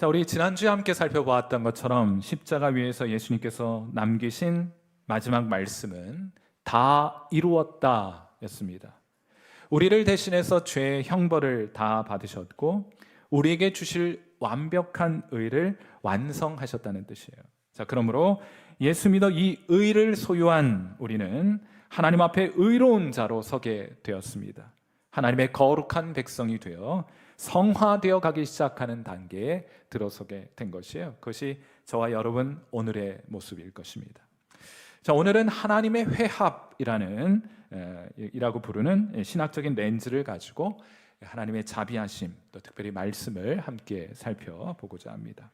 자, 우리 지난주에 함께 살펴보았던 것처럼 십자가 위에서 예수님께서 남기신 마지막 말씀은 다 이루었다 였습니다. 우리를 대신해서 죄의 형벌을 다 받으셨고 우리에게 주실 완벽한 의를 완성하셨다는 뜻이에요. 자, 그러므로 예수 믿어 이 의를 소유한 우리는 하나님 앞에 의로운 자로 서게 되었습니다. 하나님의 거룩한 백성이 되어 성화되어 가기 시작하는 단계에 들어서게 된 것이에요. 그것이 저와 여러분 오늘의 모습일 것입니다. 자, 오늘은 하나님의 회합이라는 이라고 부르는 신학적인 렌즈를 가지고 하나님의 자비하심, 또 특별히 말씀을 함께 살펴보고자 합니다.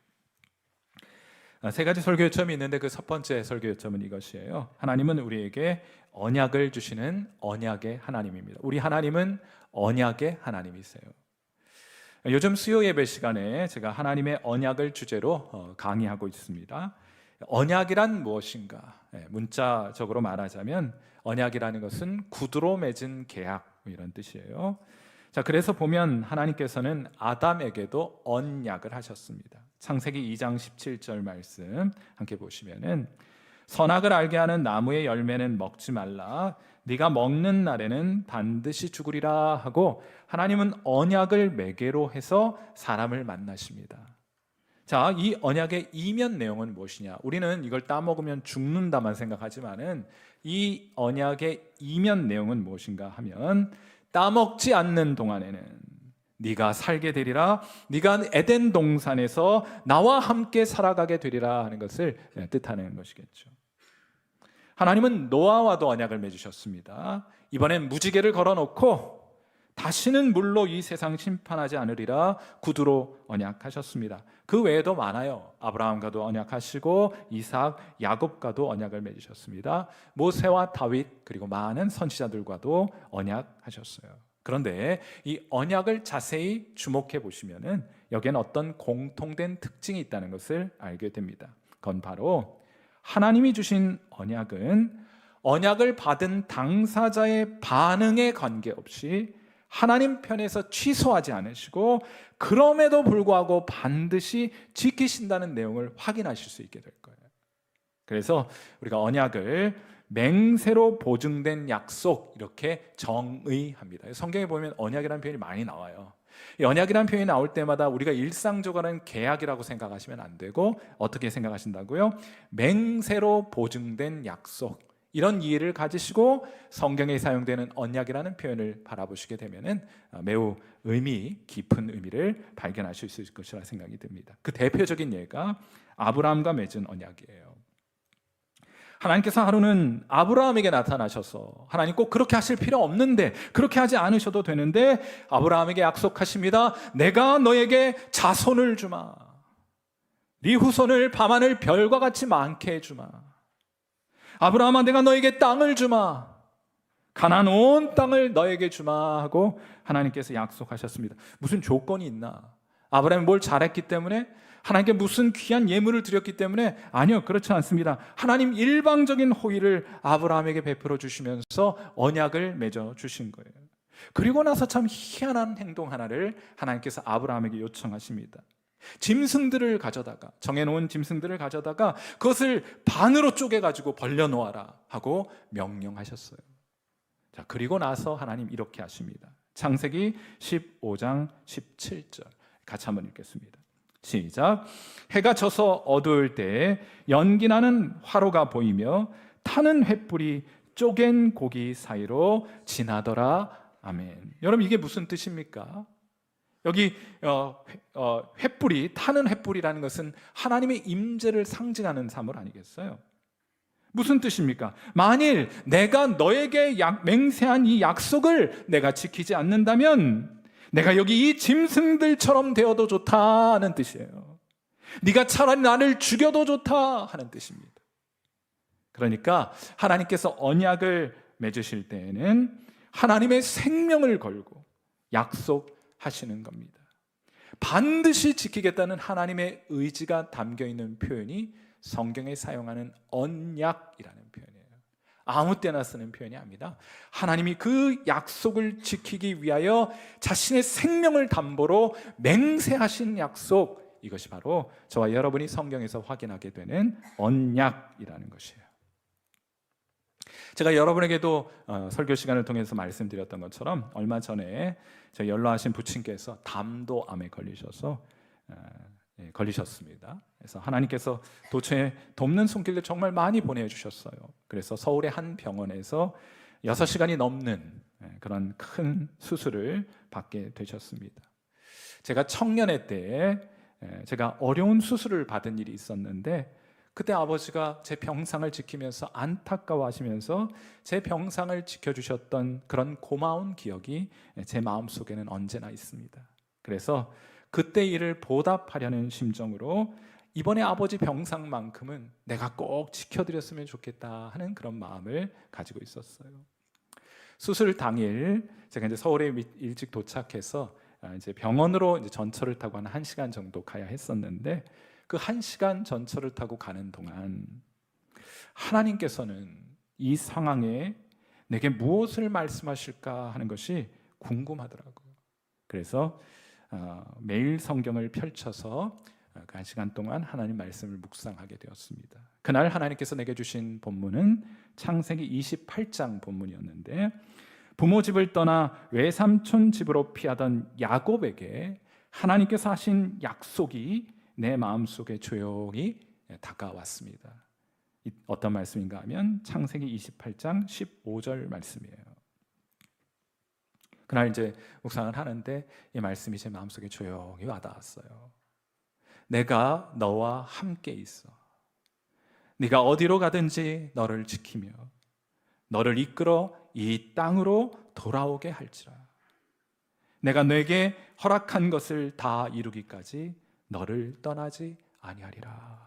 세 가지 설교 요점이 있는데 그 첫 번째 설교 요점은 이것이에요. 하나님은 우리에게 언약을 주시는 언약의 하나님입니다. 우리 하나님은 언약의 하나님이세요. 요즘 수요 예배 시간에 제가 하나님의 언약을 주제로 강의하고 있습니다. 언약이란 무엇인가? 문자적으로 말하자면 언약이라는 것은 구두로 맺은 계약, 이런 뜻이에요. 자, 그래서 보면 하나님께서는 아담에게도 언약을 하셨습니다. 창세기 2장 17절 말씀 함께 보시면은 선악을 알게 하는 나무의 열매는 먹지 말라. 네가 먹는 날에는 반드시 죽으리라 하고 하나님은 언약을 매개로 해서 사람을 만나십니다. 자, 이 언약의 이면 내용은 무엇이냐? 우리는 이걸 따먹으면 죽는다만 생각하지만은 이 언약의 이면 내용은 무엇인가 하면 따먹지 않는 동안에는 네가 살게 되리라, 네가 에덴 동산에서 나와 함께 살아가게 되리라 하는 것을 뜻하는 것이겠죠. 하나님은 노아와도 언약을 맺으셨습니다. 이번엔 무지개를 걸어놓고 다시는 물로 이 세상 심판하지 않으리라 구두로 언약하셨습니다. 그 외에도 많아요. 아브라함과도 언약하시고 이삭, 야곱과도 언약을 맺으셨습니다. 모세와 다윗 그리고 많은 선지자들과도 언약하셨어요. 그런데 이 언약을 자세히 주목해 보시면은 여기엔 어떤 공통된 특징이 있다는 것을 알게 됩니다. 그건 바로 하나님이 주신 언약은 언약을 받은 당사자의 반응에 관계없이 하나님 편에서 취소하지 않으시고 그럼에도 불구하고 반드시 지키신다는 내용을 확인하실 수 있게 될 거예요. 그래서 우리가 언약을 맹세로 보증된 약속 이렇게 정의합니다. 성경에 보면 언약이라는 표현이 많이 나와요. 이 언약이라는 표현이 나올 때마다 우리가 일상적으로는 계약이라고 생각하시면 안 되고 어떻게 생각하신다고요? 맹세로 보증된 약속, 이런 이해를 가지시고 성경에 사용되는 언약이라는 표현을 바라보시게 되면은 매우 의미 깊은 의미를 발견하실 수 있을 것이라 생각이 듭니다. 그 대표적인 예가 아브라함과 맺은 언약이에요. 하나님께서 하루는 아브라함에게 나타나셔서 하나님 꼭 그렇게 하실 필요 없는데, 그렇게 하지 않으셔도 되는데 아브라함에게 약속하십니다. 내가 너에게 자손을 주마. 네 후손을 밤하늘 별과 같이 많게 해주마. 아브라함아, 내가 너에게 땅을 주마. 가나안 온 땅을 너에게 주마 하고 하나님께서 약속하셨습니다. 무슨 조건이 있나? 아브라함이 뭘 잘했기 때문에? 하나님께 무슨 귀한 예물을 드렸기 때문에? 아니요, 그렇지 않습니다. 하나님 일방적인 호의를 아브라함에게 베풀어 주시면서 언약을 맺어 주신 거예요. 그리고 나서 참 희한한 행동 하나를 하나님께서 아브라함에게 요청하십니다. 짐승들을 가져다가, 정해놓은 짐승들을 가져다가 그것을 반으로 쪼개가지고 벌려놓아라 하고 명령하셨어요. 자, 그리고 나서 하나님 이렇게 하십니다. 창세기 15장 17절 같이 한번 읽겠습니다. 시작. 해가 져서 어두울 때에 연기나는 화로가 보이며 타는 횃불이 쪼갠 고기 사이로 지나더라. 아멘. 여러분, 이게 무슨 뜻입니까? 여기 횃불이, 타는 횃불이라는 것은 하나님의 임재를 상징하는 사물 아니겠어요? 무슨 뜻입니까? 만일 내가 너에게 맹세한 이 약속을 내가 지키지 않는다면 내가 여기 이 짐승들처럼 되어도 좋다 하는 뜻이에요. 네가 차라리 나를 죽여도 좋다 하는 뜻입니다. 그러니까 하나님께서 언약을 맺으실 때에는 하나님의 생명을 걸고 약속하시는 겁니다. 반드시 지키겠다는 하나님의 의지가 담겨있는 표현이 성경에 사용하는 언약이라는 표현이에요. 아무 때나 쓰는 표현이 아닙니다. 하나님이 그 약속을 지키기 위하여 자신의 생명을 담보로 맹세하신 약속, 이것이 바로 저와 여러분이 성경에서 확인하게 되는 언약이라는 것이에요. 제가 여러분에게도 설교 시간을 통해서 말씀드렸던 것처럼 얼마 전에 저 연로하신 부친께서 담도암에 걸리셨습니다. 그래서 하나님께서 도처에 돕는 손길을 정말 많이 보내주셨어요. 그래서 서울의 한 병원에서 6시간이 넘는 그런 큰 수술을 받게 되셨습니다. 제가 청년의 때에 제가 어려운 수술을 받은 일이 있었는데 그때 아버지가 제 병상을 지키면서 안타까워하시면서 제 병상을 지켜주셨던 그런 고마운 기억이 제 마음속에는 언제나 있습니다. 그래서 그때 일을 보답하려는 심정으로 이번에 아버지 병상만큼은 내가 꼭 지켜드렸으면 좋겠다 하는 그런 마음을 가지고 있었어요. 수술 당일 제가 이제 서울에 일찍 도착해서 이제 병원으로 이제 전철을 타고 한 1시간 정도 가야 했었는데 그 1시간 전철을 타고 가는 동안 하나님께서는 이 상황에 내게 무엇을 말씀하실까 하는 것이 궁금하더라고요. 그래서 매일 성경을 펼쳐서 그 1시간 동안 하나님 말씀을 묵상하게 되었습니다. 그날 하나님께서 내게 주신 본문은 창세기 28장 본문이었는데 부모 집을 떠나 외삼촌 집으로 피하던 야곱에게 하나님께서 하신 약속이 내 마음속에 조용히 다가왔습니다. 어떤 말씀인가 하면 창세기 28장 15절 말씀이에요. 그날 이제 묵상을 하는데 이 말씀이 제 마음속에 조용히 와닿았어요. 내가 너와 함께 있어. 네가 어디로 가든지 너를 지키며 너를 이끌어 이 땅으로 돌아오게 할지라. 내가 내게 허락한 것을 다 이루기까지 너를 떠나지 아니하리라.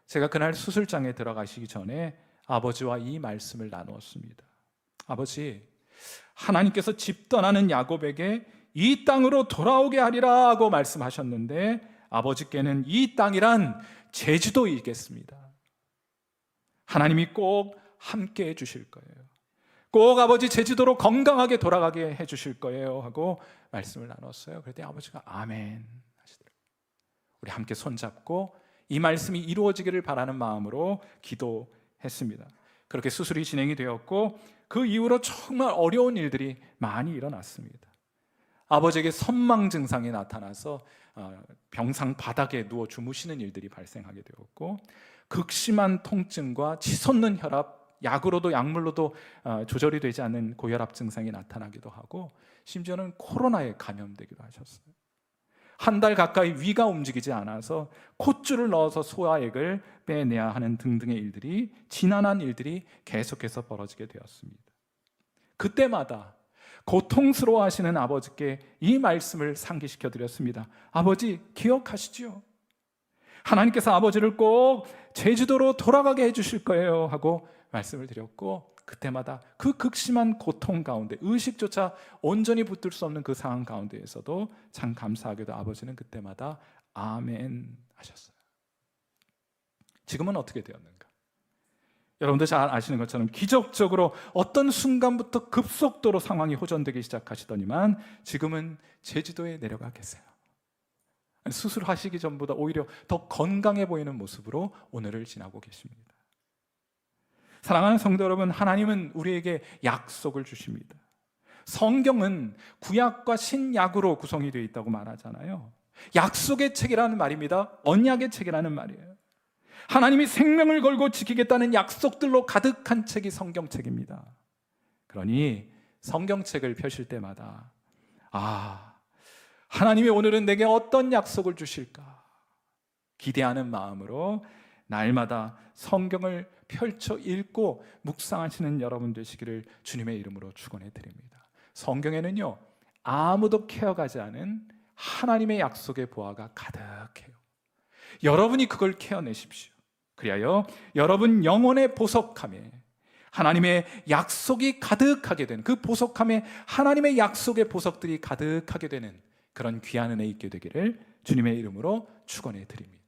제가 그날 수술장에 들어가시기 전에 아버지와 이 말씀을 나누었습니다. 아버지, 하나님께서 집 떠나는 야곱에게 이 땅으로 돌아오게 하리라 하고 말씀하셨는데 아버지께는 이 땅이란 제주도이겠습니다. 하나님이 꼭 함께 해주실 거예요. 꼭 아버지 제주도로 건강하게 돌아가게 해주실 거예요 하고 말씀을 나눴어요. 그랬더니 아버지가 아멘 하시더라고요. 우리 함께 손잡고 이 말씀이 이루어지기를 바라는 마음으로 기도했습니다. 그렇게 수술이 진행이 되었고 그 이후로 정말 어려운 일들이 많이 일어났습니다. 아버지에게 선망 증상이 나타나서 병상 바닥에 누워 주무시는 일들이 발생하게 되었고 극심한 통증과 치솟는 혈압, 약으로도 약물로도 조절이 되지 않는 고혈압 증상이 나타나기도 하고 심지어는 코로나에 감염되기도 하셨어요. 한 달 가까이 위가 움직이지 않아서 콧줄을 넣어서 소화액을 빼내야 하는 등등의 일들이 지난한 일들이 계속해서 벌어지게 되었습니다. 그때마다 고통스러워하시는 아버지께 이 말씀을 상기시켜 드렸습니다. 아버지 기억하시죠? 하나님께서 아버지를 꼭 제주도로 돌아가게 해주실 거예요 하고 말씀을 드렸고 그때마다 그 극심한 고통 가운데 의식조차 온전히 붙들 수 없는 그 상황 가운데에서도 참 감사하게도 아버지는 그때마다 아멘 하셨어요. 지금은 어떻게 되었는가? 여러분들 잘 아시는 것처럼 기적적으로 어떤 순간부터 급속도로 상황이 호전되기 시작하시더니만 지금은 제주도에 내려가 계세요. 수술하시기 전보다 오히려 더 건강해 보이는 모습으로 오늘을 지나고 계십니다. 사랑하는 성도 여러분, 하나님은 우리에게 약속을 주십니다. 성경은 구약과 신약으로 구성이 되어 있다고 말하잖아요. 약속의 책이라는 말입니다. 언약의 책이라는 말이에요. 하나님이 생명을 걸고 지키겠다는 약속들로 가득한 책이 성경책입니다. 그러니 성경책을 펴실 때마다 하나님이 오늘은 내게 어떤 약속을 주실까 기대하는 마음으로 날마다 성경을 펼쳐 읽고 묵상하시는 여러분 되시기를 주님의 이름으로 축원해 드립니다. 성경에는요 아무도 케어가지 않은 하나님의 약속의 보화가 가득해요. 여러분이 그걸 케어내십시오. 그리하여 여러분 영혼의 보석함에 하나님의 약속이 가득하게 되는 그 보석함에 하나님의 약속의 보석들이 가득하게 되는 그런 귀한 은혜 있게 되기를 주님의 이름으로 축원해 드립니다.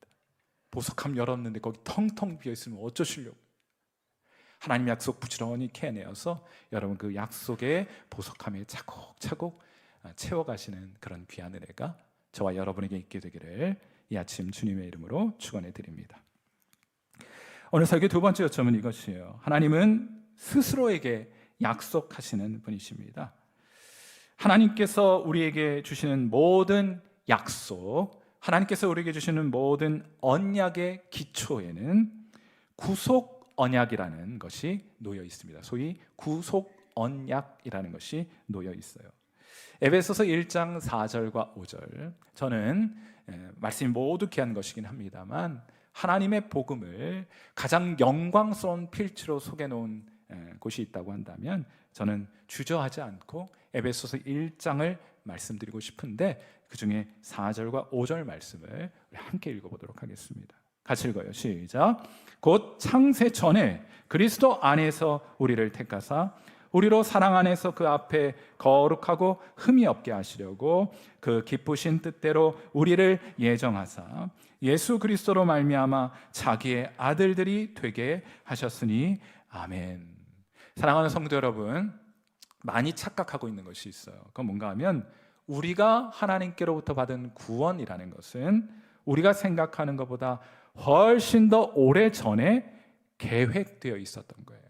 보석함 열었는데 거기 텅텅 비어있으면 어쩌시려고. 하나님 약속 부지런히 캐내어서 여러분 그 약속의 보석함에 차곡차곡 채워가시는 그런 귀한 은혜가 저와 여러분에게 있게 되기를 이 아침 주님의 이름으로 축원해 드립니다. 오늘 설교 두 번째 요점은 이것이에요. 하나님은 스스로에게 약속하시는 분이십니다. 하나님께서 우리에게 주시는 모든 약속, 하나님께서 우리에게 주시는 모든 언약의 기초에는 구속 언약이라는 것이 놓여 있습니다. 소위 구속 언약이라는 것이 놓여 있어요. 에베소서 1장 4절과 5절, 저는 말씀이 모두 귀한 것이긴 합니다만 하나님의 복음을 가장 영광스러운 필체로 속여놓은 곳이 있다고 한다면 저는 주저하지 않고 에베소서 1장을 말씀드리고 싶은데 그 중에 4절과 5절 말씀을 우리 함께 읽어보도록 하겠습니다. 같이 읽어요. 시작. 곧 창세 전에 그리스도 안에서 우리를 택하사 우리로 사랑 안에서 그 앞에 거룩하고 흠이 없게 하시려고 그 기쁘신 뜻대로 우리를 예정하사 예수 그리스도로 말미암아 자기의 아들들이 되게 하셨으니 아멘. 사랑하는 성도 여러분, 많이 착각하고 있는 것이 있어요. 그건 뭔가 하면 우리가 하나님께로부터 받은 구원이라는 것은 우리가 생각하는 것보다 훨씬 더 오래전에 계획되어 있었던 거예요.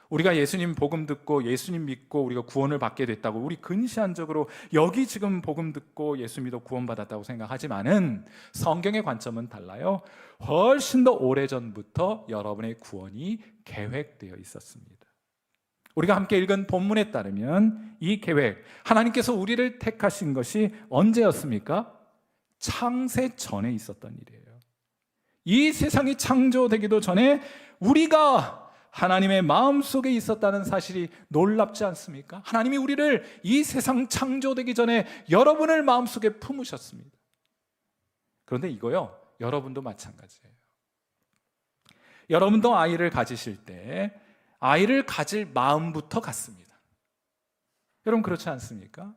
우리가 예수님 복음 듣고 예수님 믿고 우리가 구원을 받게 됐다고 우리 근시안적으로 여기 지금 복음 듣고 예수 믿어 구원받았다고 생각하지만은 성경의 관점은 달라요. 훨씬 더 오래전부터 여러분의 구원이 계획되어 있었습니다. 우리가 함께 읽은 본문에 따르면 이 계획, 하나님께서 우리를 택하신 것이 언제였습니까? 창세 전에 있었던 일이에요. 이 세상이 창조되기도 전에 우리가 하나님의 마음속에 있었다는 사실이 놀랍지 않습니까? 하나님이 우리를 이 세상 창조되기 전에 여러분을 마음속에 품으셨습니다. 그런데 이거요, 여러분도 마찬가지예요. 여러분도 아이를 가지실 때 아이를 가질 마음부터 같습니다. 여러분 그렇지 않습니까?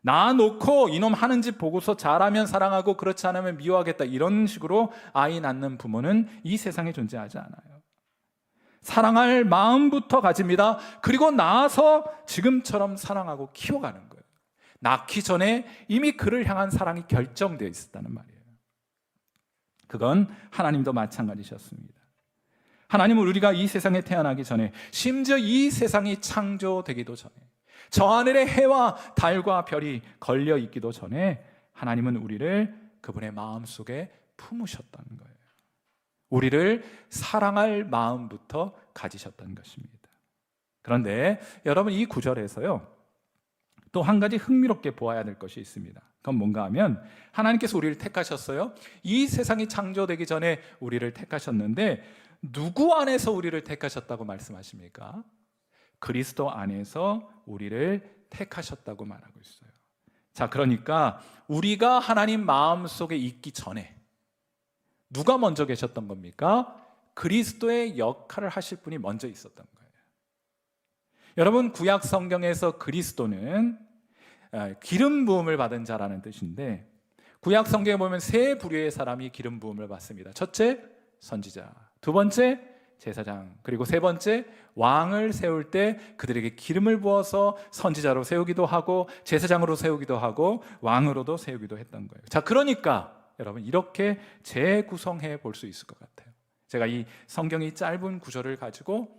낳아놓고 이놈 하는 짓 보고서 잘하면 사랑하고 그렇지 않으면 미워하겠다, 이런 식으로 아이 낳는 부모는 이 세상에 존재하지 않아요. 사랑할 마음부터 가집니다. 그리고 낳아서 지금처럼 사랑하고 키워가는 거예요. 낳기 전에 이미 그를 향한 사랑이 결정되어 있었다는 말이에요. 그건 하나님도 마찬가지셨습니다. 하나님은 우리가 이 세상에 태어나기 전에, 심지어 이 세상이 창조되기도 전에, 저 하늘의 해와 달과 별이 걸려 있기도 전에 하나님은 우리를 그분의 마음속에 품으셨다는 거예요. 우리를 사랑할 마음부터 가지셨던 것입니다. 그런데 여러분, 이 구절에서요, 또 한 가지 흥미롭게 보아야 될 것이 있습니다. 그건 뭔가 하면 하나님께서 우리를 택하셨어요. 이 세상이 창조되기 전에 우리를 택하셨는데 누구 안에서 우리를 택하셨다고 말씀하십니까? 그리스도 안에서 우리를 택하셨다고 말하고 있어요. 자, 그러니까 우리가 하나님 마음속에 있기 전에 누가 먼저 계셨던 겁니까? 그리스도의 역할을 하실 분이 먼저 있었던 거예요. 여러분, 구약 성경에서 그리스도는 기름 부음을 받은 자라는 뜻인데, 구약 성경에 보면 세 부류의 사람이 기름 부음을 받습니다. 첫째, 선지자. 두 번째, 제사장. 그리고 세 번째, 왕을 세울 때 그들에게 기름을 부어서 선지자로 세우기도 하고 제사장으로 세우기도 하고 왕으로도 세우기도 했던 거예요. 자, 그러니까 여러분, 이렇게 재구성해 볼 수 있을 것 같아요. 제가 이 성경이 짧은 구절을 가지고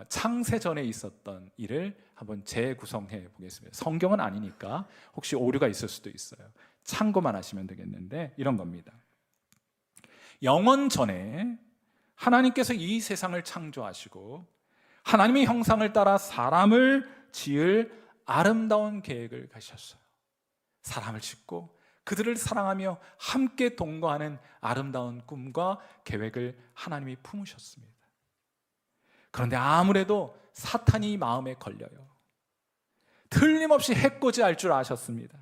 창세 전에 있었던 일을 한번 재구성해 보겠습니다. 성경은 아니니까 혹시 오류가 있을 수도 있어요. 참고만 하시면 되겠는데 이런 겁니다. 영원 전에 하나님께서 이 세상을 창조하시고 하나님의 형상을 따라 사람을 지을 아름다운 계획을 가셨어요. 사람을 짓고 그들을 사랑하며 함께 동거하는 아름다운 꿈과 계획을 하나님이 품으셨습니다. 그런데 아무래도 사탄이 마음에 걸려요. 틀림없이 해코지할 줄 아셨습니다.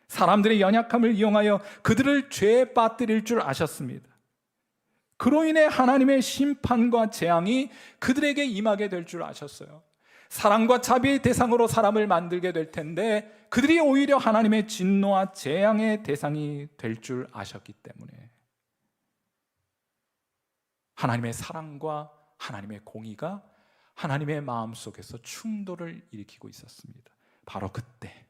사람들의 연약함을 이용하여 그들을 죄에 빠뜨릴 줄 아셨습니다. 그로 인해 하나님의 심판과 재앙이 그들에게 임하게 될 줄 아셨어요. 사랑과 자비의 대상으로 사람을 만들게 될 텐데 그들이 오히려 하나님의 진노와 재앙의 대상이 될 줄 아셨기 때문에 하나님의 사랑과 하나님의 공의가 하나님의 마음속에서 충돌을 일으키고 있었습니다. 바로 그때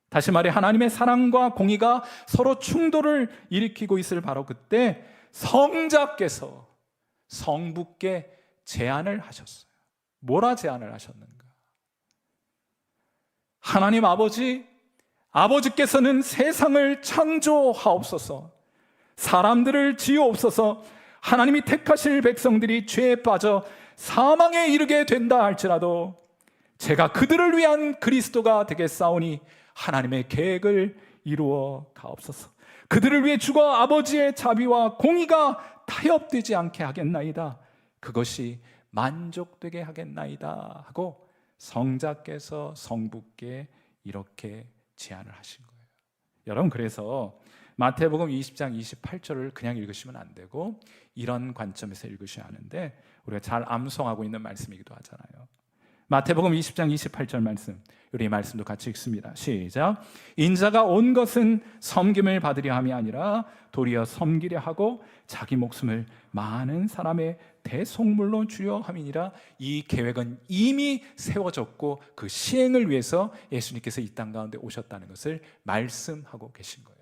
다시 말해 하나님의 사랑과 공의가 서로 충돌을 일으키고 있을 바로 그때 성자께서 성부께 제안을 하셨어요. 뭐라 제안을 하셨는가? 하나님 아버지께서는 세상을 창조하옵소서, 사람들을 지으옵소서. 하나님이 택하실 백성들이 죄에 빠져 사망에 이르게 된다 할지라도 제가 그들을 위한 그리스도가 되겠사오니 하나님의 계획을 이루어 가옵소서. 그들을 위해 죽어 아버지의 자비와 공의가 타협되지 않게 하겠나이다. 그것이 만족되게 하겠나이다 하고 성자께서 성부께 이렇게 제안을 하신 거예요. 여러분, 그래서 마태복음 20장 28절을 그냥 읽으시면 안 되고 이런 관점에서 읽으셔야 하는데, 우리가 잘 암송하고 있는 말씀이기도 하잖아요. 마태복음 20장 28절 말씀, 우리 이 말씀도 같이 읽습니다. 시작. 인자가 온 것은 섬김을 받으려 함이 아니라 도리어 섬기려 하고 자기 목숨을 많은 사람의 대속물로 주려 함이니라. 이 계획은 이미 세워졌고 그 시행을 위해서 예수님께서 이 땅 가운데 오셨다는 것을 말씀하고 계신 거예요.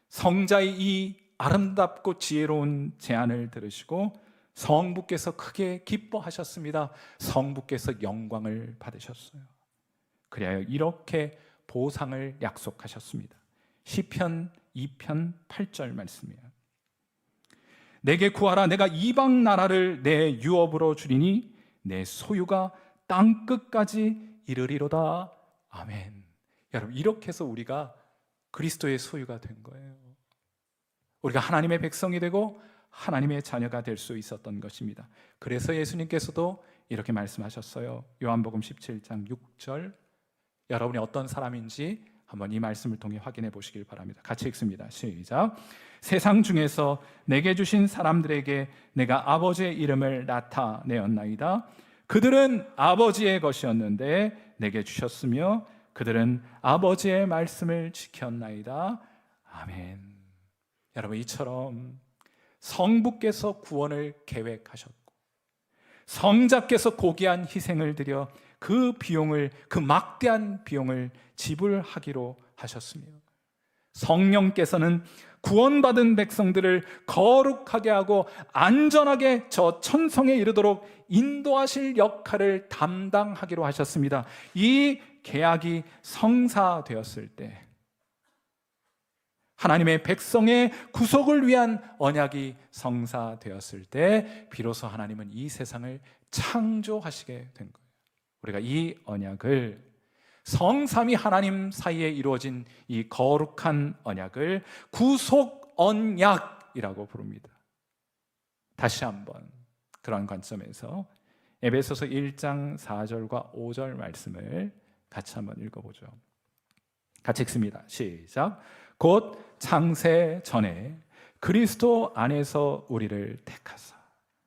성자의 이 아름답고 지혜로운 제안을 들으시고 성부께서 크게 기뻐하셨습니다. 성부께서 영광을 받으셨어요. 그래야 이렇게 보상을 약속하셨습니다. 시편 2편 8절 말씀이에요. 내게 구하라. 내가 이방 나라를 내 유업으로 주리니 내 소유가 땅 끝까지 이르리로다. 아멘. 여러분, 이렇게 해서 우리가 그리스도의 소유가 된 거예요. 우리가 하나님의 백성이 되고 하나님의 자녀가 될 수 있었던 것입니다. 그래서 예수님께서도 이렇게 말씀하셨어요. 요한복음 17장 6절. 여러분이 어떤 사람인지 한번 이 말씀을 통해 확인해 보시길 바랍니다. 같이 읽습니다. 시작. 세상 중에서 내게 주신 사람들에게 내가 아버지의 이름을 나타내었나이다. 그들은 아버지의 것이었는데 내게 주셨으며 그들은 아버지의 말씀을 지켰나이다. 아멘. 여러분, 이처럼 성부께서 구원을 계획하셨고 성자께서 고귀한 희생을 드려 그 비용을, 그 막대한 비용을 지불하기로 하셨으며 성령께서는 구원받은 백성들을 거룩하게 하고 안전하게 저 천성에 이르도록 인도하실 역할을 담당하기로 하셨습니다. 이 계약이 성사되었을 때, 하나님의 백성의 구속을 위한 언약이 성사되었을 때 비로소 하나님은 이 세상을 창조하시게 된 거예요. 우리가 이 언약을, 성삼위 하나님 사이에 이루어진 이 거룩한 언약을 구속 언약이라고 부릅니다. 다시 한번 그런 관점에서 에베소서 1장 4절과 5절 말씀을 같이 한번 읽어보죠. 같이 읽습니다. 시작. 곧 창세 전에 그리스도 안에서 우리를 택하사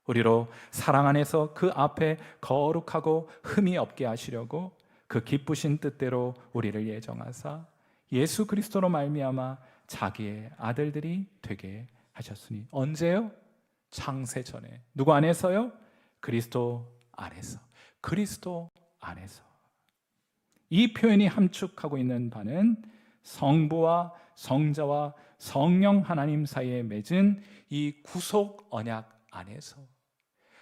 우리로 사랑 안에서 그 앞에 거룩하고 흠이 없게 하시려고 그 기쁘신 뜻대로 우리를 예정하사 예수 그리스도로 말미암아 자기의 아들들이 되게 하셨으니. 언제요? 창세 전에. 누구 안에서요? 그리스도 안에서. 그리스도 안에서. 이 표현이 함축하고 있는 바는 성부와 성자와 성령 하나님 사이에 맺은 이 구속 언약 안에서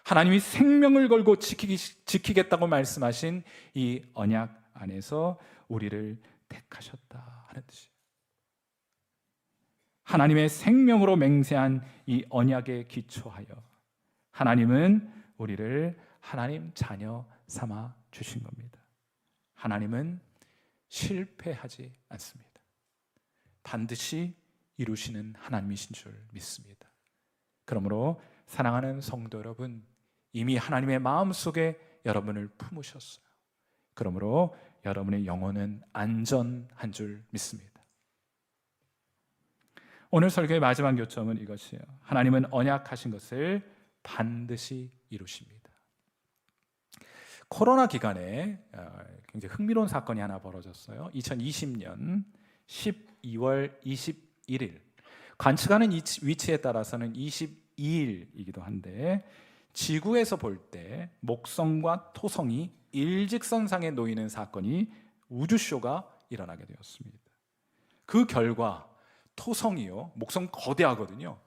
하나님이 생명을 걸고 지키겠다고 말씀하신 이 언약 안에서 우리를 택하셨다 하는 뜻이에요. 하나님의 생명으로 맹세한 이 언약에 기초하여 하나님은 우리를 하나님 자녀 삼아 주신 겁니다. 하나님은 실패하지 않습니다. 반드시 이루시는 하나님이신 줄 믿습니다. 그러므로 사랑하는 성도 여러분, 이미 하나님의 마음속에 여러분을 품으셨어요. 그러므로 여러분의 영혼은 안전한 줄 믿습니다. 오늘 설교의 마지막 요점은 이것이에요. 하나님은 언약하신 것을 반드시 이루십니다. 코로나 기간에 굉장히 흥미로운 사건이 하나 벌어졌어요. 2020년 12월 21일, 관측하는 위치에 따라서는 22일이기도 한데, 지구에서 볼 때 목성과 토성이 일직선상에 놓이는 사건이 우주쇼가 일어나게 되었습니다. 그 결과 토성이요, 목성 거대하거든요.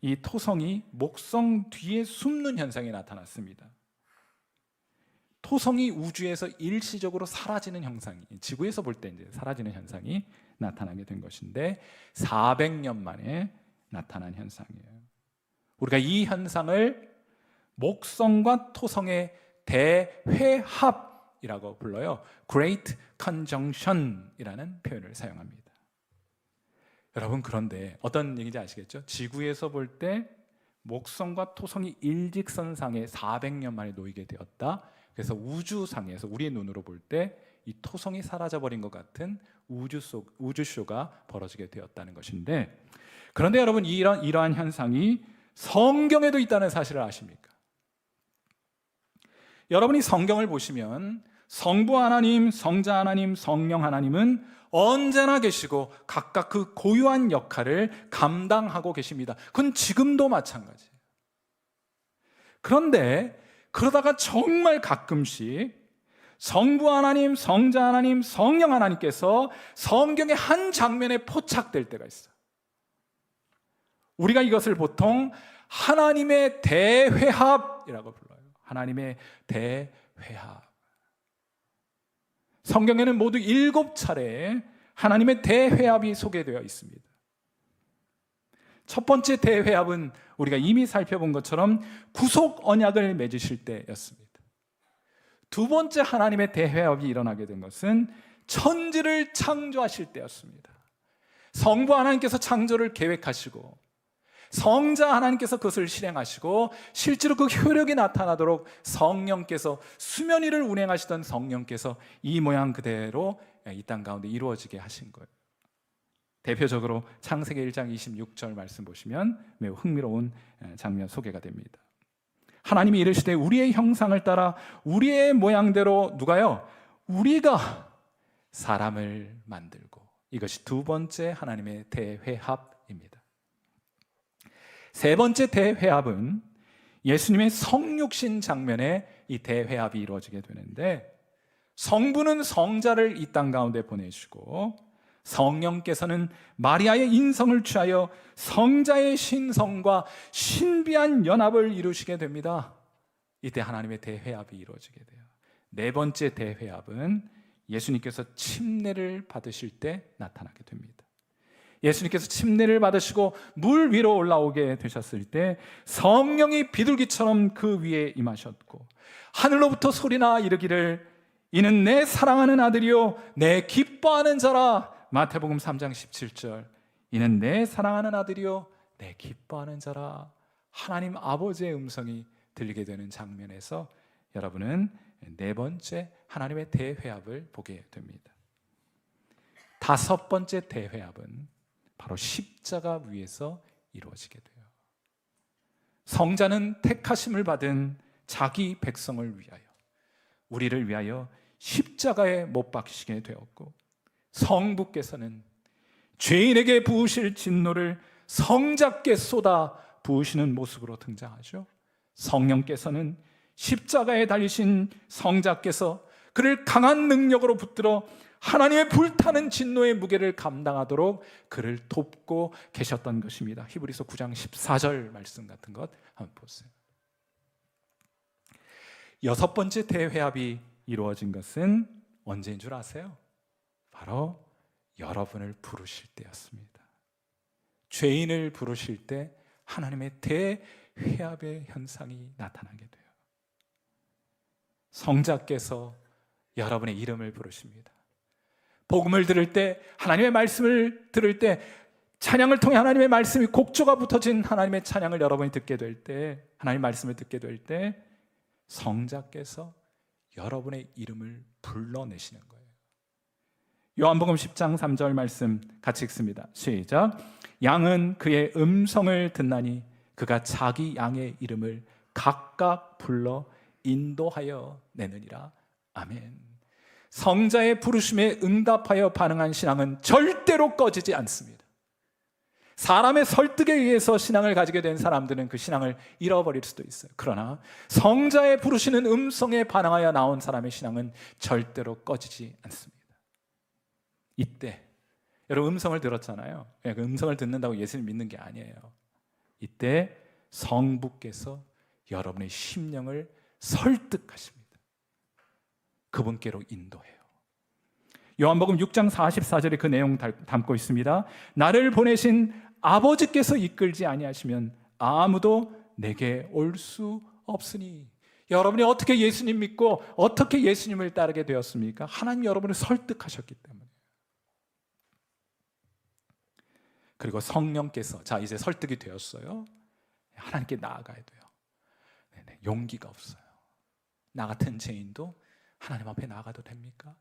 이 토성이 목성 뒤에 숨는 현상이 나타났습니다. 토성이 우주에서 일시적으로 사라지는 현상이, 지구에서 볼 때 이제 사라지는 현상이 나타나게 된 것인데 400년 만에 나타난 현상이에요. 우리가 이 현상을 목성과 토성의 대회합이라고 불러요. Great Conjunction이라는 표현을 사용합니다. 여러분, 그런데 어떤 얘기인지 아시겠죠? 지구에서 볼 때 목성과 토성이 일직선상에 400년 만에 놓이게 되었다. 그래서 우주상에서 우리의 눈으로 볼 때 이 토성이 사라져버린 것 같은 우주쇼가 벌어지게 되었다는 것인데, 그런데 여러분, 이러한 현상이 성경에도 있다는 사실을 아십니까? 여러분이 성경을 보시면 성부 하나님, 성자 하나님, 성령 하나님은 언제나 계시고 각각 그 고유한 역할을 감당하고 계십니다. 그건 지금도 마찬가지예요. 그런데 그러다가 정말 가끔씩 성부 하나님, 성자 하나님, 성령 하나님께서 성경의 한 장면에 포착될 때가 있어요. 우리가 이것을 보통 하나님의 대회합이라고 불러요. 하나님의 대회합. 성경에는 모두 7차례 하나님의 대회합이 소개되어 있습니다. 첫 번째 대회합은 우리가 이미 살펴본 것처럼 구속 언약을 맺으실 때였습니다. 두 번째 하나님의 대회합이 일어나게 된 것은 천지를 창조하실 때였습니다. 성부 하나님께서 창조를 계획하시고 성자 하나님께서 그것을 실행하시고 실제로 그 효력이 나타나도록 성령께서 수면 위를 운행하시던 성령께서 이 모양 그대로 이 땅 가운데 이루어지게 하신 거예요. 대표적으로 창세기 1장 26절 말씀 보시면 매우 흥미로운 장면 소개가 됩니다. 하나님이 이르시되 우리의 형상을 따라 우리의 모양대로 누가요? 우리가 사람을 만들고. 이것이 두 번째 하나님의 대회합입니다. 세 번째 대회합은 예수님의 성육신 장면에 이 대회합이 이루어지게 되는데, 성부는 성자를 이 땅 가운데 보내시고 성령께서는 마리아의 인성을 취하여 성자의 신성과 신비한 연합을 이루시게 됩니다. 이때 하나님의 대회합이 이루어지게 돼요. 네 번째 대회합은 예수님께서 침례를 받으실 때 나타나게 됩니다. 예수님께서 침례를 받으시고 물 위로 올라오게 되셨을 때 성령이 비둘기처럼 그 위에 임하셨고 하늘로부터 소리나 이르기를 이는 내 사랑하는 아들이요 내 기뻐하는 자라. 마태복음 3장 17절. 이는 내 사랑하는 아들이요 내 기뻐하는 자라. 하나님 아버지의 음성이 들리게 되는 장면에서 여러분은 네 번째 하나님의 대회합을 보게 됩니다. 다섯 번째 대회합은 바로 십자가 위에서 이루어지게 돼요. 성자는 택하심을 받은 자기 백성을 위하여, 우리를 위하여 십자가에 못 박히시게 되었고, 성부께서는 죄인에게 부으실 진노를 성자께 쏟아 부으시는 모습으로 등장하죠. 성령께서는 십자가에 달리신 성자께서 그를 강한 능력으로 붙들어 하나님의 불타는 진노의 무게를 감당하도록 그를 돕고 계셨던 것입니다. 히브리서 9장 14절 말씀 같은 것 한번 보세요. 여섯 번째 대회합이 이루어진 것은 언제인 줄 아세요? 바로 여러분을 부르실 때였습니다. 죄인을 부르실 때 하나님의 대회합의 현상이 나타나게 돼요. 성자께서 여러분의 이름을 부르십니다. 복음을 들을 때, 하나님의 말씀을 들을 때, 찬양을 통해 하나님의 말씀이 곡조가 붙어진 하나님의 찬양을 여러분이 듣게 될 때, 하나님의 말씀을 듣게 될 때 성자께서 여러분의 이름을 불러내시는 거예요. 요한복음 10장 3절 말씀 같이 읽습니다. 시작. 양은 그의 음성을 듣나니 그가 자기 양의 이름을 각각 불러 인도하여 내느니라. 아멘. 성자의 부르심에 응답하여 반응한 신앙은 절대로 꺼지지 않습니다. 사람의 설득에 의해서 신앙을 가지게 된 사람들은 그 신앙을 잃어버릴 수도 있어요. 그러나 성자의 부르시는 음성에 반응하여 나온 사람의 신앙은 절대로 꺼지지 않습니다. 이때 여러분 음성을 들었잖아요. 그 음성을 듣는다고 예수님 믿는 게 아니에요. 이때 성부께서 여러분의 심령을 설득하십니다. 그분께로 인도해요. 요한복음 6장 44절에 그 내용 담고 있습니다. 나를 보내신 아버지께서 이끌지 아니하시면 아무도 내게 올 수 없으니. 여러분이 어떻게 예수님 믿고 어떻게 예수님을 따르게 되었습니까? 하나님 여러분을 설득하셨기 때문에. 그리고 성령께서 자 이제 설득이 되었어요. 하나님께 나아가야 돼요. 용기가 없어요. 나 같은 죄인도 하나님 앞에 나아가도 됩니까?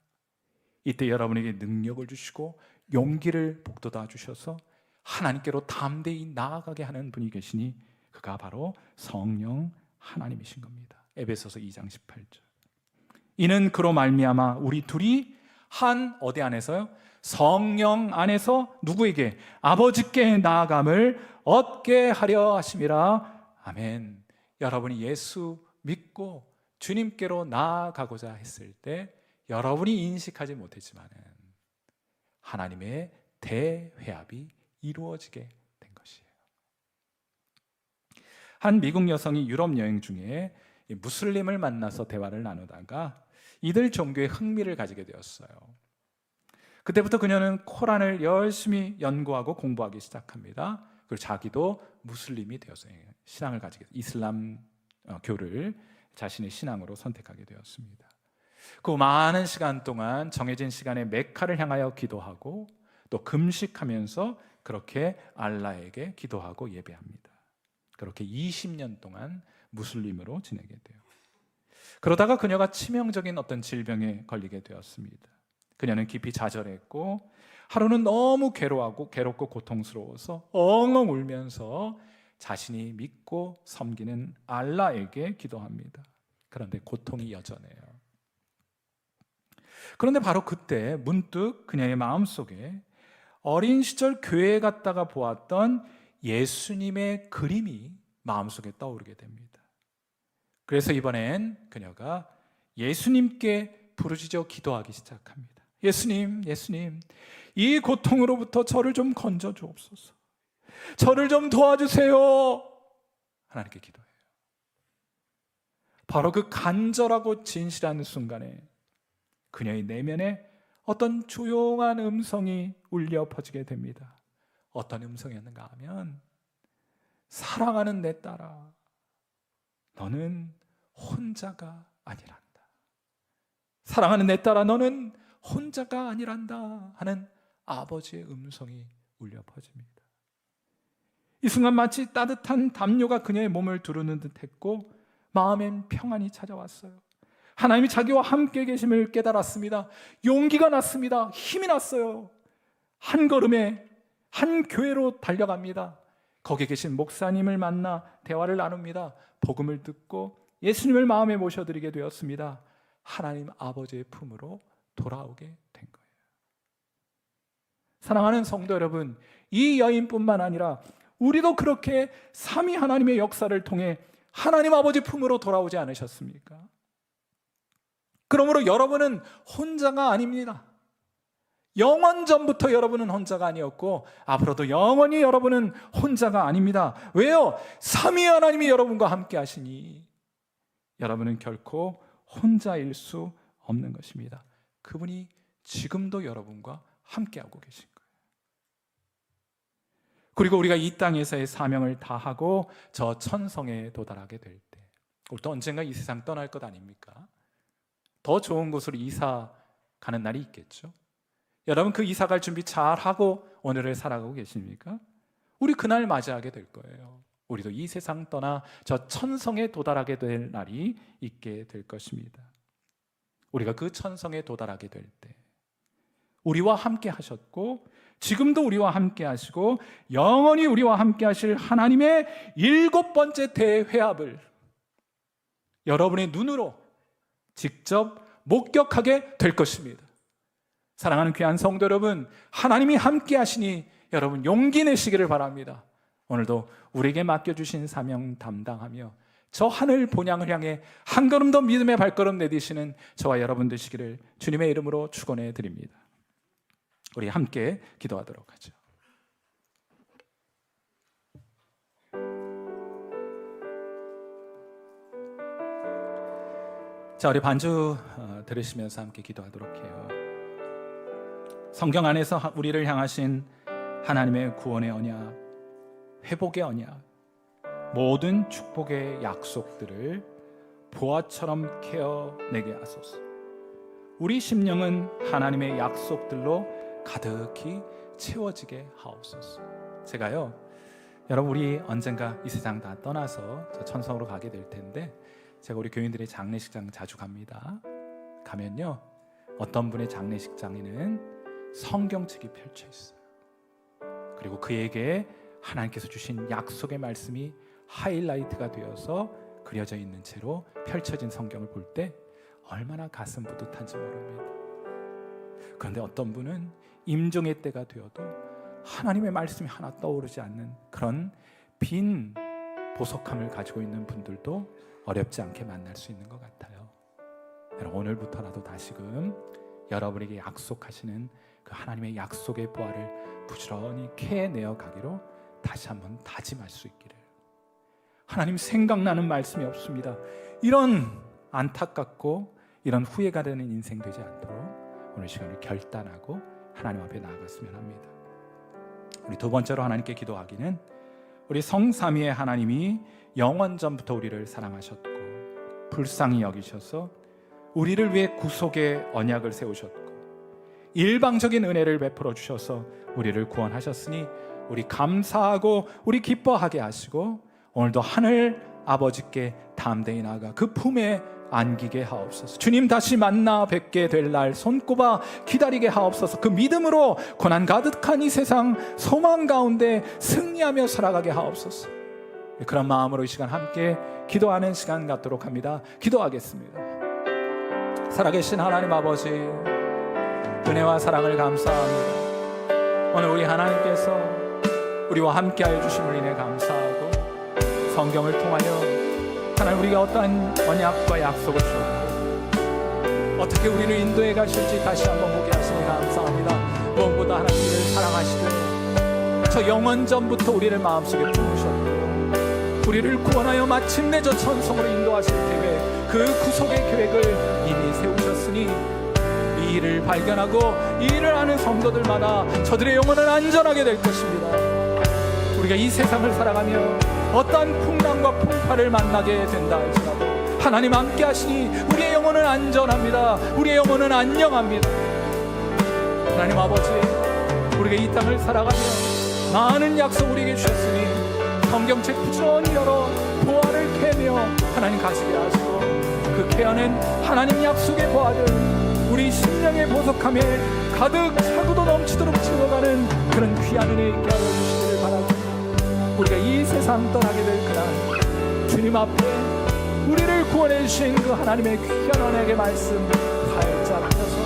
이때 여러분에게 능력을 주시고 용기를 북돋아 주셔서 하나님께로 담대히 나아가게 하는 분이 계시니 그가 바로 성령 하나님이신 겁니다. 에베소서 2장 18절. 이는 그로 말미암아 우리 둘이 한 어디 안에서요? 성령 안에서 누구에게? 아버지께 나아감을 얻게 하려 하심이라. 아멘. 여러분이 예수 믿고 주님께로 나아가고자 했을 때 여러분이 인식하지 못했지만 하나님의 대회합이 이루어지게 된 것이에요. 한 미국 여성이 유럽 여행 중에 무슬림을 만나서 대화를 나누다가 이들 종교에 흥미를 가지게 되었어요. 그때부터 그녀는 코란을 열심히 연구하고 공부하기 시작합니다. 그리고 자기도 무슬림이 되었어요. 신앙을 가지게 이슬람 교를 자신의 신앙으로 선택하게 되었습니다. 그 많은 시간 동안 정해진 시간에 메카를 향하여 기도하고 또 금식하면서 그렇게 알라에게 기도하고 예배합니다. 그렇게 20년 동안 무슬림으로 지내게 돼요. 그러다가 그녀가 치명적인 어떤 질병에 걸리게 되었습니다. 그녀는 깊이 좌절했고 하루는 너무 괴롭고 고통스러워서 엉엉 울면서 자신이 믿고 섬기는 알라에게 기도합니다. 그런데 고통이 여전해요. 그런데 바로 그때 문득 그녀의 마음속에 어린 시절 교회에 갔다가 보았던 예수님의 그림이 마음속에 떠오르게 됩니다. 그래서 이번엔 그녀가 예수님께 부르짖어 기도하기 시작합니다. 예수님, 예수님, 이 고통으로부터 저를 좀 건져 주옵소서. 저를 좀 도와주세요. 하나님께 기도해요. 바로 그 간절하고 진실한 순간에 그녀의 내면에 어떤 조용한 음성이 울려 퍼지게 됩니다. 어떤 음성이었는가 하면 사랑하는 내 딸아, 너는 혼자가 아니란다. 사랑하는 내 딸아, 너는 혼자가 아니란다 하는 아버지의 음성이 울려 퍼집니다. 이 순간 마치 따뜻한 담요가 그녀의 몸을 두르는 듯했고 마음엔 평안이 찾아왔어요. 하나님이 자기와 함께 계심을 깨달았습니다. 용기가 났습니다. 힘이 났어요. 한 걸음에 한 교회로 달려갑니다. 거기에 계신 목사님을 만나 대화를 나눕니다. 복음을 듣고 예수님을 마음에 모셔드리게 되었습니다. 하나님 아버지의 품으로 돌아오게 된 거예요. 사랑하는 성도 여러분, 이 여인뿐만 아니라 우리도 그렇게 삼위 하나님의 역사를 통해 하나님 아버지 품으로 돌아오지 않으셨습니까? 그러므로 여러분은 혼자가 아닙니다. 영원 전부터 여러분은 혼자가 아니었고 앞으로도 영원히 여러분은 혼자가 아닙니다. 왜요? 삼위 하나님이 여러분과 함께 하시니 여러분은 결코 혼자일 수 없는 것입니다. 그분이 지금도 여러분과 함께하고 계신 거예요. 그리고 우리가 이 땅에서의 사명을 다하고 저 천성에 도달하게 될 때 우리도 언젠가 이 세상 떠날 것 아닙니까? 더 좋은 곳으로 이사 가는 날이 있겠죠. 여러분 그 이사 갈 준비 잘하고 오늘을 살아가고 계십니까? 우리 그날 맞이하게 될 거예요. 우리도 이 세상 떠나 저 천성에 도달하게 될 날이 있게 될 것입니다. 우리가 그 천성에 도달하게 될 때 우리와 함께 하셨고 지금도 우리와 함께 하시고 영원히 우리와 함께 하실 하나님의 7번째 대회합을 여러분의 눈으로 직접 목격하게 될 것입니다. 사랑하는 귀한 성도 여러분, 하나님이 함께 하시니 여러분 용기 내시기를 바랍니다. 오늘도 우리에게 맡겨주신 사명 담당하며 저 하늘 본향을 향해 한 걸음 더 믿음의 발걸음 내디시는 저와 여러분 되시기를 주님의 이름으로 축원해 드립니다. 우리 함께 기도하도록 하죠. 자, 우리 반주 들으시면서 함께 기도하도록 해요. 성경 안에서 우리를 향하신 하나님의 구원의 언약, 회복의 언약, 모든 축복의 약속들을 보화처럼 캐어내게 하소서. 우리 심령은 하나님의 약속들로 가득히 채워지게 하옵소서. 제가요, 여러분, 우리 언젠가 이 세상 다 떠나서 저 천성으로 가게 될 텐데, 제가 우리 교인들의 장례식장 자주 갑니다. 가면요, 어떤 분의 장례식장에는 성경책이 펼쳐 있어요. 그리고 그에게 하나님께서 주신 약속의 말씀이 하이라이트가 되어서 그려져 있는 채로 펼쳐진 성경을 볼 때 얼마나 가슴 뿌듯한지 모릅니다. 그런데 어떤 분은 임종의 때가 되어도 하나님의 말씀이 하나 떠오르지 않는 그런 빈 보석함을 가지고 있는 분들도 어렵지 않게 만날 수 있는 것 같아요. 여러분, 오늘부터라도 다시금 여러분에게 약속하시는 그 하나님의 약속의 보화를 부지런히 캐내어 가기로 다시 한번 다짐할 수 있기를. 하나님 생각나는 말씀이 없습니다. 이런 안타깝고 이런 후회가 되는 인생 되지 않도록 오늘 시간을 결단하고 하나님 앞에 나아갔으면 합니다. 우리 두 번째로 하나님께 기도하기는, 우리 성삼위의 하나님이 영원전부터 우리를 사랑하셨고 불쌍히 여기셔서 우리를 위해 구속의 언약을 세우셨고 일방적인 은혜를 베풀어 주셔서 우리를 구원하셨으니 우리 감사하고 우리 기뻐하게 하시고 오늘도 하늘 아버지께 담대히 나아가 그 품에 안기게 하옵소서. 주님 다시 만나 뵙게 될 날 손꼽아 기다리게 하옵소서. 그 믿음으로 고난 가득한 이 세상 소망 가운데 승리하며 살아가게 하옵소서. 그런 마음으로 이 시간 함께 기도하는 시간 갖도록 합니다. 기도하겠습니다. 살아계신 하나님 아버지, 은혜와 사랑을 감사합니다. 오늘 우리 하나님께서 우리와 함께하여 주심을 인해 감사하고, 성경을 통하여 하나님 우리가 어떠한 언약과 약속을 주었고 어떻게 우리를 인도해 가실지 다시 한번 보게 하시니 감사합니다. 무엇보다 하나님 우리를 사랑하시되 저 영원전부터 우리를 마음속에 품으셨고 우리를 구원하여 마침내 저 천성으로 인도하실 계획, 그 구속의 계획을 이미 세우셨으니 이 일을 발견하고 이 일을 아는 성도들마다 저들의 영혼은 안전하게 될 것입니다. 우리가 이 세상을 살아가며 어떠한 풍랑과 풍파를 만나게 된다 할지라도 하나님 함께 하시니 우리의 영혼은 안전합니다. 우리의 영혼은 안녕합니다. 하나님 아버지, 우리가 이 땅을 살아가며 많은 약속 우리에게 주셨으니 성경책 부지런히 열어 보화를 캐내어 하나님 가지게 하시고 그 캐어낸 하나님 약속의 보화를 우리 심령의 보석함에 가득 차고도 넘치도록 채워가는 그런 귀한 은혜 있게 하여 주시기를 바랍니다. 우리가 이 세상 떠나게 될 그날 주님 앞에 우리를 구원해 주신 그 하나님의 귀한 언약의 말씀 활짝 펴서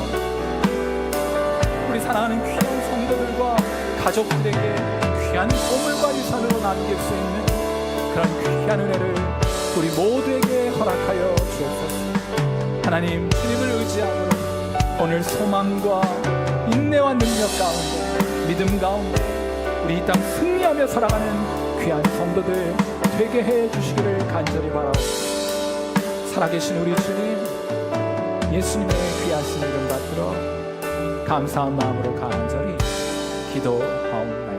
우리 사랑하는 귀한 성도들과 가족들에게 귀한 보물과 유산으로 남길 수 있는 그런 귀한 은혜를 우리 모두에게 허락하여 주옵소서. 하나님, 주님을 의지하고 오늘 소망과 인내와 능력 가운데, 믿음 가운데 우리 이 땅 승리하며 살아가는 귀한 성도들 되게 해 주시기를 간절히 바라옵니다. 살아계신 우리 주님, 예수님의 귀하신 이름 받들어 감사한 마음으로 간절히 기도하옵나이다.